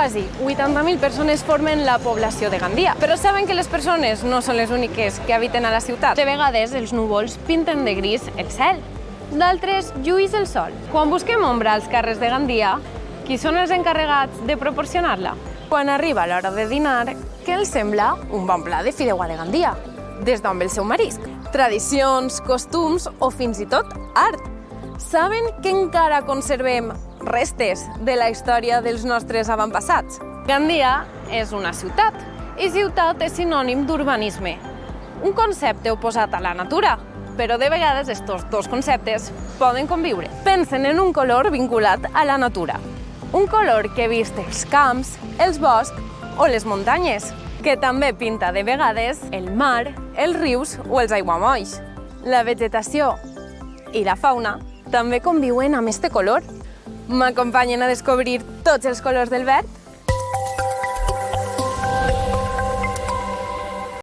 Quasi 80.000 persones formen la població de Gandia. Però saben que les persones no són les úniques que habiten a la ciutat. De vegades els núvols pinten de gris el cel, d'altres lluís el sol. Quan busquem ombra als carrers de Gandia, qui són els encarregats de proporcionar-la? Quan arriba l'hora de dinar, què els sembla un bon pla de fideuà de Gandia? Des d'on ve el seu marisc? Tradicions, costums o fins i tot art. Saben que encara conservem restes de la història dels nostres avantpassats? Gandia és una ciutat, i ciutat és sinònim d'urbanisme, un concepte oposat a la natura, però de vegades estos dos conceptes poden conviure. Pensen en un color vinculat a la natura, un color que vist els camps, els boscs o les muntanyes, que també pinta de vegades el mar, els rius o els aiguamolls. La vegetació i la fauna també conviuen amb este color. M'acompanyen a descobrir tots els colors del verd?